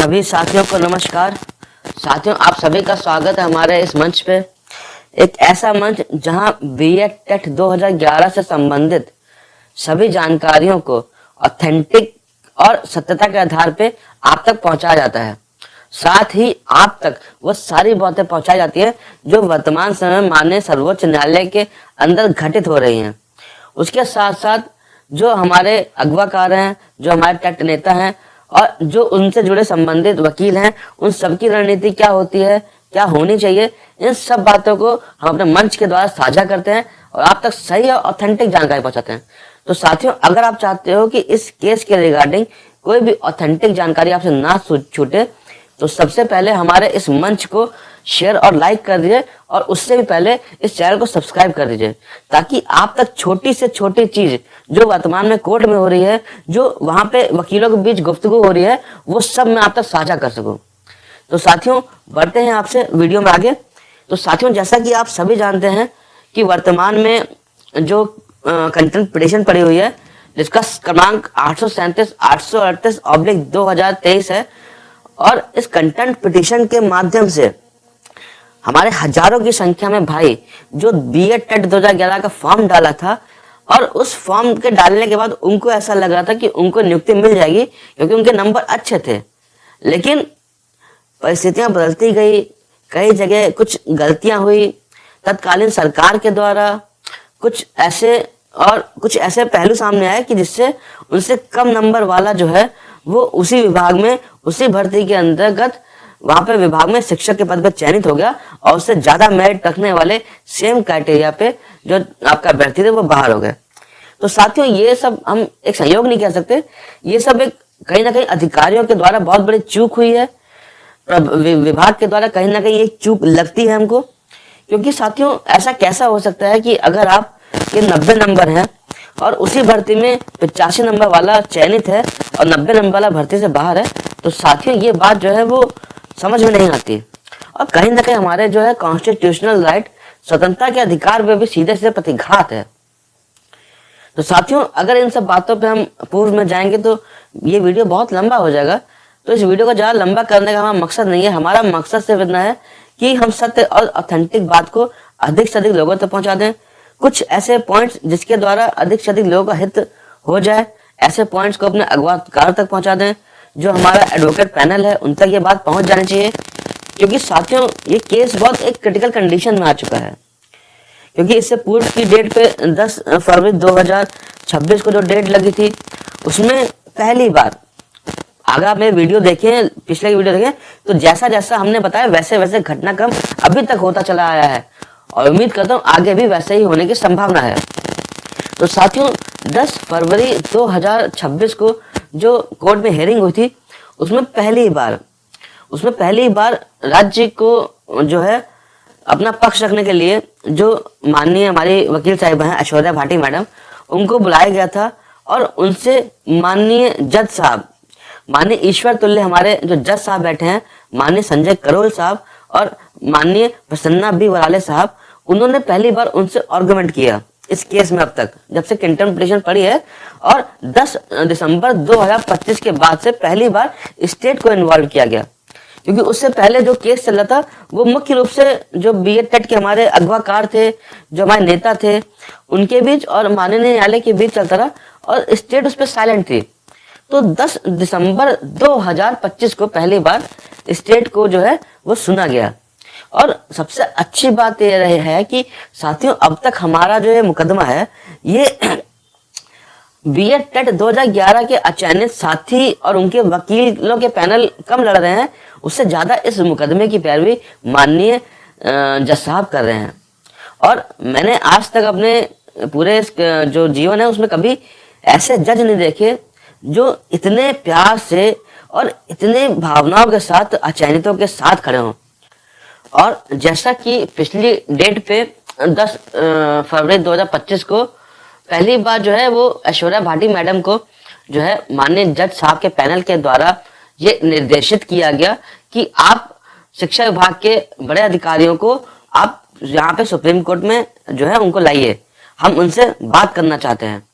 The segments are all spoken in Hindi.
सभी साथियों को नमस्कार। साथियों, आप सभी का स्वागत है हमारे इस मंच पे। एक ऐसा मंच जहां बीएड टेट 2011 से संबंधित सभी जानकारियों को ऑथेंटिक और सत्यता के आधार पे आप तक पहुंचाया जाता है। साथ ही आप तक वो सारी बातें पहुंचाई जाती है जो वर्तमान समय में माननीय सर्वोच्च न्यायालय के अंदर घटित हो रही हैं। उसके साथ साथ जो हमारे अगवाकार हैं, जो हमारे टेट नेता हैं और जो उनसे जुड़े संबंधित वकील हैं, उन सबकी रणनीति क्या होती है, क्या होनी चाहिए, इन सब बातों को हम अपने मंच के द्वारा साझा करते हैं और आप तक सही और ऑथेंटिक जानकारी पहुंचाते हैं। तो साथियों, अगर आप चाहते हो कि इस केस के रिगार्डिंग कोई भी ऑथेंटिक जानकारी आपसे ना छूटे, तो सबसे पहले हमारे इस मंच को शेयर और लाइक कर दीजिए और उससे भी पहले इस चैनल को सब्सक्राइब कर दीजिए, ताकि आप तक छोटी से छोटी चीज जो वर्तमान में कोर्ट में हो रही है, जो वहां पे वकीलों के बीच गुफ्तगू हो रही है, वो सब मैं आप तक साझा कर सकूं। तो साथियों, बढ़ते हैं आपसे वीडियो में आगे। तो साथियों, जैसा कि आप सभी जानते हैं कि वर्तमान में जो कंटेंट पिटीशन पड़ी हुई है, जिसका क्रमांक 837/838/2023 है, और इस कंटेंट पिटीशन के माध्यम से हमारे हजारों की संख्या में भाई जो बीएड टेट 2011 का फॉर्म डाला था, और उस फॉर्म के डालने के बाद उनको ऐसा लग रहा था कि उनको नियुक्ति मिल जाएगी क्योंकि उनके नंबर अच्छे थे। लेकिन परिस्थितियां बदलती गई, कई जगह कुछ गलतियां हुई, तत्कालीन सरकार के द्वारा कुछ ऐसे पहलू सामने आए कि जिससे उनसे कम नंबर वाला जो है वो उसी विभाग में, उसी भर्ती के अंतर्गत वहां पे विभाग में शिक्षक के पद पर चयनित हो गया, और उससे ज्यादा मेरिट रखने वाले सेम क्राइटेरिया पे जो आपका अभ्यर्थी थे वो बाहर हो गए। तो साथियों, ये सब हम एक संयोग नहीं कह सकते, ये सब एक कहीं ना कहीं अधिकारियों के द्वारा बहुत बड़ी चूक हुई है, विभाग के द्वारा कहीं ना कहीं एक चूक लगती है हमको। क्योंकि साथियों, ऐसा कैसा हो सकता है कि अगर आप के 90 नंबर हैं और उसी भर्ती में 85 नंबर वाला चयनित है और 90 नंबर वाला भर्ती से बाहर है, तो साथियों ये बात जो है वो समझ में नहीं आती, और कहीं ना कहीं हमारे जो है कॉन्स्टिट्यूशनल राइट, स्वतंत्रता के अधिकार पे भी सीधे सीधे प्रतिघात है। तो साथियों, अगर इन सब बातों पे हम पूर्व में जाएंगे तो ये वीडियो बहुत लंबा हो जाएगा। तो इस वीडियो को ज्यादा लंबा करने का हमारा मकसद नहीं है। हमारा मकसद सिर्फ इतना है कि हम सत्य और ऑथेंटिक बात को अधिक से अधिक लोगों तक पहुंचा दें, कुछ ऐसे पॉइंट्स जिसके द्वारा अधिक से अधिक लोगों का हित हो जाए, ऐसे पॉइंट्स को अपने अगवाकार तक पहुंचा दें। जो हमारा एडवोकेट पैनल है उन तक ये बात पहुंच जानी चाहिए, क्योंकि साथियों ये केस बहुत एक क्रिटिकल कंडीशन में आ चुका है। क्योंकि इससे पूर्व की डेट पे 10 फरवरी 2026 को जो डेट लगी थी, उसमें पहली बार, अगर आप मेरे वीडियो देखें, पिछले वीडियो देखें, तो जैसा जैसा हमने बताया वैसे वैसे घटनाक्रम अभी तक होता चला आया है, और उम्मीद करता हूँ आगे भी वैसे ही होने की संभावना है। तो साथियों, 10 फरवरी 2026 को जो कोर्ट में हेयरिंग हुई थी, उसमें पहली बार राज्य को जो है अपना पक्ष रखने के लिए जो माननीय हमारी वकील साहिबा हैं ऐश्वर्या भाटी मैडम, उनको बुलाया गया था, और उनसे माननीय जज साहब, माननीय ईश्वर तुल्य हमारे जो जज साहब बैठे हैं, माननीय संजय करोल साहब और माननीय प्रसन्ना बी वराले साहब, उन्होंने पहली बार उनसे आर्गुमेंट किया इस केस में, अब तक जब से कंटेम्प्ट पिटीशन पड़ी है। और 10 दिसंबर 2025 के बाद से पहली बार स्टेट को इन्वॉल्व किया गया, क्योंकि उससे पहले जो केस चल रहा था वो मुख्य रूप से जो बीएड टेट के हमारे अगवाकार थे, जो हमारे नेता थे, उनके बीच और माननीय न्यायालय के बीच चलता रहा, और स्टेट उस पर साइलेंट थी। तो 10 दिसंबर 2025 को पहली बार स्टेट को जो है वो सुना गया। और सबसे अच्छी बात यह रही है कि साथियों, अब तक हमारा जो ये मुकदमा है, ये बीएड टेट 2011 के अचयनित साथी और उनके वकीलों के पैनल कम लड़ रहे हैं, उससे ज्यादा इस मुकदमे की पैरवी माननीय जज साहब कर रहे हैं। और मैंने आज तक अपने पूरे जो जीवन है उसमें कभी ऐसे जज नहीं देखे जो इतने प्यार से और इतने भावनाओं के साथ अचयनितों के साथ खड़े हों। और जैसा कि पिछली डेट पे 10 फरवरी 2025 को पहली बार जो है वो ऐश्वर्या भाटी मैडम को जो है माननीय जज साहब के पैनल के द्वारा ये निर्देशित किया गया कि आप शिक्षा विभाग के बड़े अधिकारियों को आप यहाँ पे सुप्रीम कोर्ट में जो है उनको लाइए, हम उनसे बात करना चाहते हैं।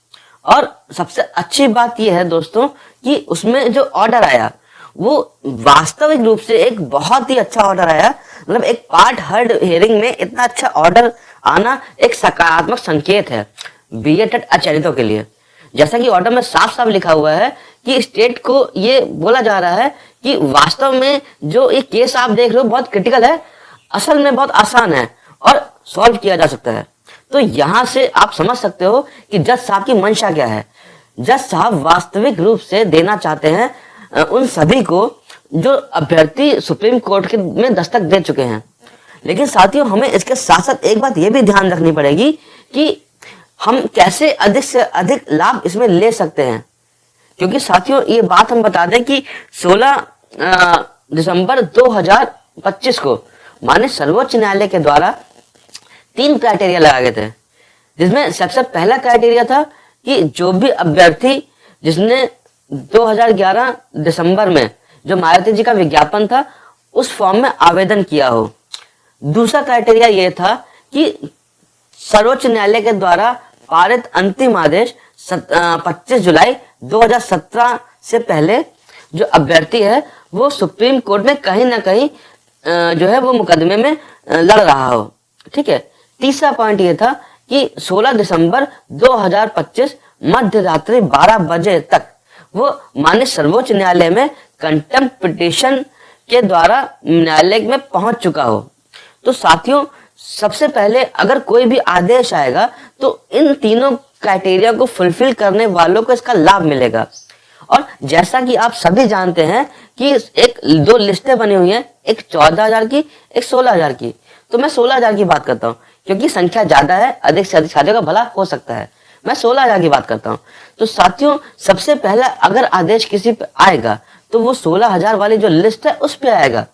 और सबसे अच्छी बात यह है दोस्तों कि उसमें जो ऑर्डर आया वो वास्तविक रूप से एक बहुत ही अच्छा ऑर्डर आया। मतलब एक पार्ट हर्ड हियरिंग में इतना अच्छा ऑर्डर आना एक सकारात्मक संकेत है बीएड अचयनितों के लिए। जैसा कि ऑर्डर में साफ साफ लिखा हुआ है कि स्टेट को ये बोला जा रहा है कि वास्तव में जो ये केस आप देख रहे हो बहुत क्रिटिकल है, असल में बहुत आसान है और सॉल्व किया जा सकता है। तो यहां से आप समझ सकते हो कि जज साहब की मंशा क्या है। जज साहब वास्तविक रूप से देना चाहते हैं उन सभी को जो अभ्यर्थी सुप्रीम कोर्ट के में दस्तक दे चुके हैं। लेकिन साथियों, हमें इसके साथ साथ एक बात यह भी ध्यान रखनी पड़ेगी कि हम कैसे अधिक से अधिक लाभ इसमें ले सकते हैं। क्योंकि साथियों, ये बात हम बता दें कि 16 दिसंबर 2025 को माननीय सर्वोच्च न्यायालय के द्वारा 3 क्राइटेरिया लगाए गए थे, जिसमें सबसे पहला क्राइटेरिया था कि जो भी अभ्यर्थी जिसने 2011 दिसंबर में जो मायावती जी का विज्ञापन था उस फॉर्म में आवेदन किया हो। दूसरा क्राइटेरिया यह था कि सर्वोच्च न्यायालय के द्वारा पारित अंतिम आदेश 25 जुलाई 2017 से पहले जो अभ्यर्थी है वो सुप्रीम कोर्ट में कहीं ना कहीं जो है वो मुकदमे में लड़ रहा हो। ठीक है। तीसरा पॉइंट ये था कि 16 दिसंबर 2025 मध्य रात्रि 12 बजे तक वो माननीय सर्वोच्च न्यायालय में कंटेम्प्ट पिटीशन के द्वारा न्यायालय में पहुंच चुका हो। तो साथियों, सबसे पहले अगर कोई भी आदेश आएगा तो इन तीनों क्राइटेरिया को फुलफिल करने वालों को इसका लाभ मिलेगा। और जैसा कि आप सभी जानते हैं कि एक 2 लिस्टें बनी हुई हैं, एक 14,000 की, एक 16,000 की। तो मैं 16,000 की बात करता हूँ क्योंकि संख्या ज्यादा है, अधिक से अधिक छात्रों का भला हो सकता है। मैं 16,000 की बात करता हूँ। तो साथियों, सबसे पहला अगर आदेश किसी पे आएगा तो वो 16,000 वाली जो लिस्ट है उस पे आएगा,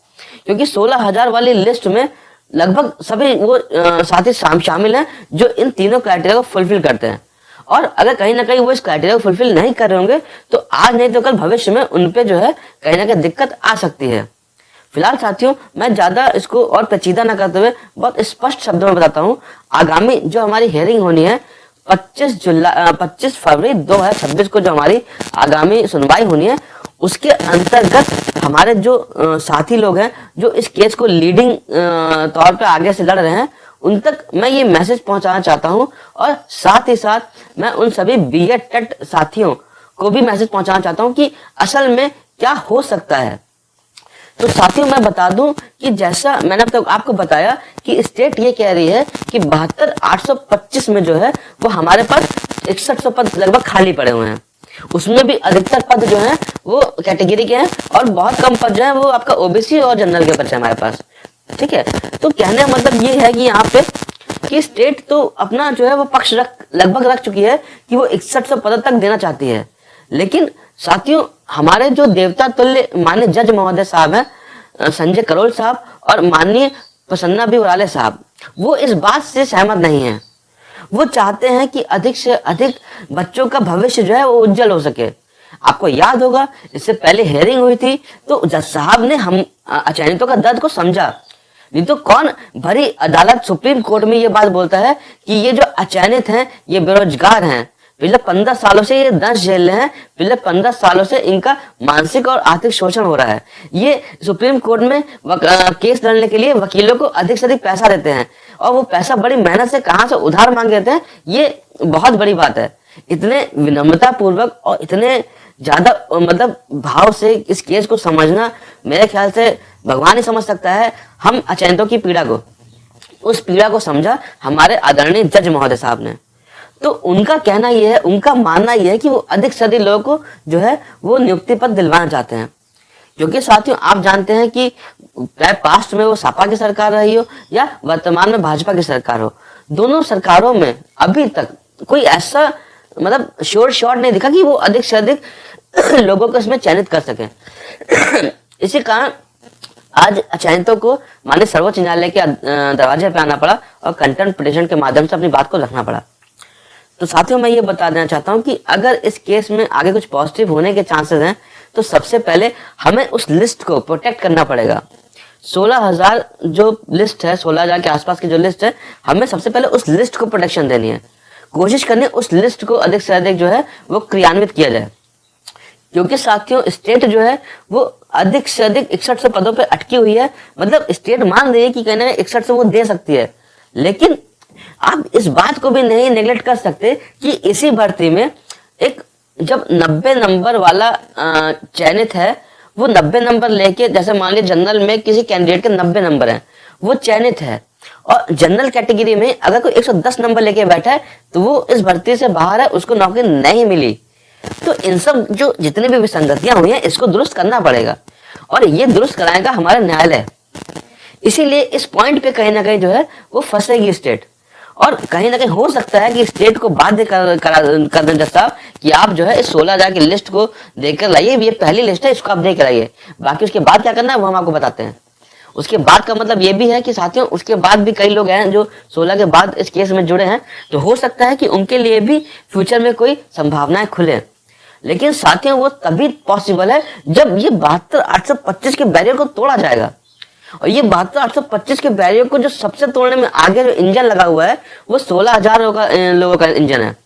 क्योंकि 16,000 वाली लिस्ट में लगभग सभी वो साथी शामिल हैं जो इन तीनों क्राइटेरिया को फुलफिल करते हैं। और अगर कहीं ना कहीं वो इस क्राइटेरिया को फुलफिल नहीं कर रहे होंगे तो आज नहीं तो कल भविष्य में उनपे जो है कहीं ना कहीं दिक्कत आ सकती है। फिलहाल साथियों, मैं ज्यादा इसको और पेचीदा ना करते हुए बहुत स्पष्ट शब्दों में बताता हूँ। आगामी जो हमारी हियरिंग होनी है 25 फरवरी 2026 को जो हमारी आगामी सुनवाई होनी है, उसके अंतर्गत हमारे जो साथी लोग हैं जो इस केस को लीडिंग तौर पे आगे से लड़ रहे हैं, उन तक मैं ये मैसेज पहुंचाना चाहता हूं। और साथ ही साथ मैं उन सभी बीएड टेट साथियों को भी मैसेज पहुंचाना चाहता हूं कि असल में क्या हो सकता है। तो साथियों, मैं बता दूं कि जैसा मैंने अब तक आपको बताया कि स्टेट ये कह रही है कि 72,825 में जो है वो हमारे पास 6100 पद लगभग खाली पड़े हुए हैं। उसमें भी अधिकतर पद जो हैं वो कैटेगरी के हैं और बहुत कम पद जो है वो आपका ओबीसी और जनरल के बच्चे हमारे पास। ठीक है। तो कहने का मतलब ये है कि यहाँ पे कि स्टेट तो अपना जो है वो पक्ष लगभग रख चुकी है कि वो 6100 पद तक देना चाहती है। लेकिन साथियों, हमारे जो देवता तुल्य माननीय जज महोदय साहब हैं संजय करोल साहब और माननीय प्रसन्ना बी वराले साहब, वो इस बात से सहमत नहीं है। वो चाहते हैं कि अधिक से अधिक बच्चों का भविष्य जो है वो उज्जवल हो सके। आपको याद होगा इससे पहले हियरिंग हुई थी तो जज साहब ने हम अचयनितों का दर्द को समझा। नहीं तो कौन भरी अदालत सुप्रीम कोर्ट में ये बात बोलता है कि ये जो अचयनित हैं ये बेरोजगार हैं, पिछले 15 सालों से ये दंश झेल रहे हैं, पिछले 15 सालों से इनका मानसिक और आर्थिक शोषण हो रहा है। ये सुप्रीम कोर्ट में केस लड़ने के लिए वकीलों को अधिक से अधिक पैसा देते हैं और वो पैसा बड़ी मेहनत से कहां से उधार मांग लेते हैं। ये बहुत बड़ी बात है। इतने विनम्रता पूर्वक और इतने ज्यादा मतलब भाव से इस केस को समझना मेरे ख्याल से भगवान ही समझ सकता है। हम अचयनितों की पीड़ा को, उस पीड़ा को समझा हमारे आदरणीय जज महोदय साहब ने। तो उनका कहना यह है, उनका मानना यह है कि वो अधिक से अधिक लोगों को जो है वो नियुक्ति पद दिलवाना चाहते हैं। क्योंकि साथियों, आप जानते हैं कि चाहे पास्ट में वो सपा की सरकार रही हो या वर्तमान में भाजपा की सरकार हो, दोनों सरकारों में अभी तक कोई ऐसा मतलब श्योर शॉट नहीं दिखा कि वो अधिक से अधिक लोगों को इसमें चयनित कर सके। इसी कारण आज अचयनितों को माननीय सर्वोच्च न्यायालय के दरवाजे पे आना पड़ा और कंटेम्प्ट पिटीशन के माध्यम से अपनी बात को रखना पड़ा। तो साथियों, मैं ये बता देना चाहता हूं कि अगर इस केस में आगे कुछ पॉजिटिव होने के चांसेस हैं तो सबसे पहले हमें उस लिस्ट को प्रोटेक्ट करना पड़ेगा। 16,000 जो लिस्ट है, 16,000 के आसपास की जो लिस्ट है, हमें सबसे पहले उस लिस्ट को प्रोटेक्शन देनी है। कोशिश करनी उस लिस्ट को अधिक से अधिक जो है वो क्रियान्वित किया जाए। क्योंकि साथियों स्टेट जो है वो अधिक से अधिक 61 पदों पे अटकी हुई है। मतलब स्टेट मान रही है कि कहना 61 से वो दे सकती है, लेकिन आप इस बात को भी नहीं नेग्लेक्ट कर सकते कि इसी भर्ती में एक जब 90 नंबर वाला चयनित है, वो 90 नंबर लेके, जैसे मान लीजिए जनरल में किसी कैंडिडेट के 90 नंबर हैं, वो चयनित है, और जनरल कैटेगरी में अगर कोई 110 नंबर लेके बैठा है तो वो इस भर्ती से बाहर है, उसको नौकरी नहीं मिली। तो इन सब जो जितनी भी विसंगतियां हुई हैं इसको दुरुस्त करना पड़ेगा, और ये दुरुस्त कराएगा हमारा न्यायालय। इसीलिए इस पॉइंट पे कहीं ना कहीं जो है वो फंसेगी स्टेट, और कहीं ना कहीं हो सकता है कि स्टेट को बाध्य कर दें जज साहब कि आप जो है इस 16,000 की लिस्ट को देकर लाइए, ये पहली लिस्ट है, इसको आप देकर लाइए, बाकी उसके बाद क्या करना है वो हम आपको बताते हैं। उसके बाद का मतलब ये भी है कि साथियों उसके बाद भी कई लोग हैं जो 16 के बाद इस केस में जुड़े हैं, तो हो सकता है कि उनके लिए भी फ्यूचर में कोई संभावनाएं खुले। लेकिन साथियों वो तभी पॉसिबल है जब ये 72,825 के बैरियर को तोड़ा जाएगा, और ये 72,825 के बैरियर को जो सबसे तोड़ने में आगे जो इंजन लगा हुआ है वो 16,000 लोगों का इंजन है।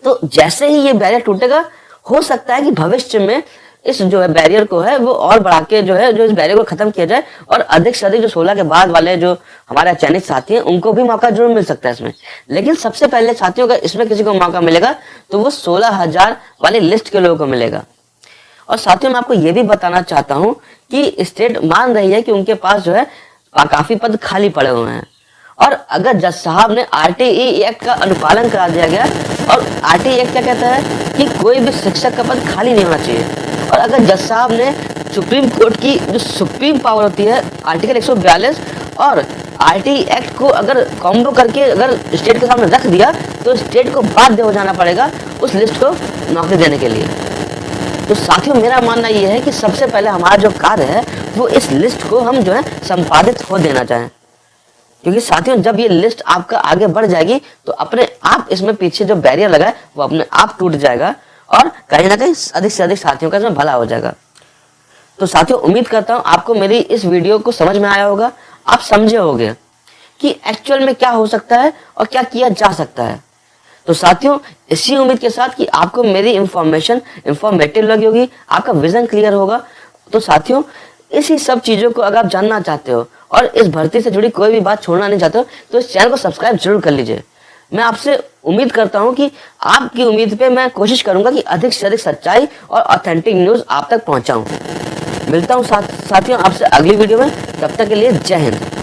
तो जैसे ही ये बैरियर टूटेगा, हो सकता है कि भविष्य में इस जो है बैरियर को है वो और बढ़ा के जो है जो इस बैरियर को खत्म किया जाए, और अधिक से अधिक जो 16 के बाद वाले जो हमारे चयनित साथी हैं उनको भी मौका जरूर मिल सकता है इसमें। लेकिन सबसे पहले साथियों का इसमें किसी को मौका मिलेगा तो वो 16,000 वाली लिस्ट के लोगों को मिलेगा। और साथियों मैं आपको ये भी बताना चाहता हूँ कि स्टेट मान रही है कि उनके पास जो है काफी पद खाली पड़े हुए हैं, और अगर जज साहब ने आरटीई एक्ट का अनुपालन करा दिया गया, और आरटीई एक्ट क्या कहता है कि कोई भी शिक्षक का पद खाली नहीं होना चाहिए, और अगर जज साहब ने सुप्रीम कोर्ट की जो सुप्रीम पावर होती है आर्टिकल 142 और आरटीई एक्ट को अगर कॉम्बो करके अगर स्टेट के सामने रख दिया, तो स्टेट को बाध्य हो जाना पड़ेगा उस लिस्ट को नौकरी देने के लिए। तो साथियों मेरा मानना यह है कि सबसे पहले हमारा जो कार्य है वो इस लिस्ट को हम जो है संपादित हो देना चाहें, क्योंकि साथियों जब ये लिस्ट आपका आगे बढ़ जाएगी तो अपने आप इसमें पीछे जो बैरियर लगा है वो अपने आप टूट जाएगा, और कहीं ना कहीं अधिक से अधिक साथियों का इसमें भला हो जाएगा। तो साथियों उम्मीद करता हूं आपको मेरी इस वीडियो को समझ में आया होगा, आप समझे होंगे कि एक्चुअल में क्या हो सकता है और क्या किया जा सकता है। तो साथियों इसी उम्मीद के साथ कि आपको मेरी इंफॉर्मेशन इंफॉर्मेटिव लगी होगी, आपका विजन क्लियर होगा। तो साथियों इसी सब चीजों को अगर आप जानना चाहते हो और इस भर्ती से जुड़ी कोई भी बात छोड़ना नहीं चाहते हो तो इस चैनल को सब्सक्राइब जरूर कर लीजिए। मैं आपसे उम्मीद करता हूं कि आपकी उम्मीद पे मैं कोशिश करूंगा कि अधिक से अधिक सच्चाई और ऑथेंटिक न्यूज आप तक पहुंचाऊं। मिलता हूं साथियों आपसे अगली वीडियो में, तब तक के लिए जय हिंद।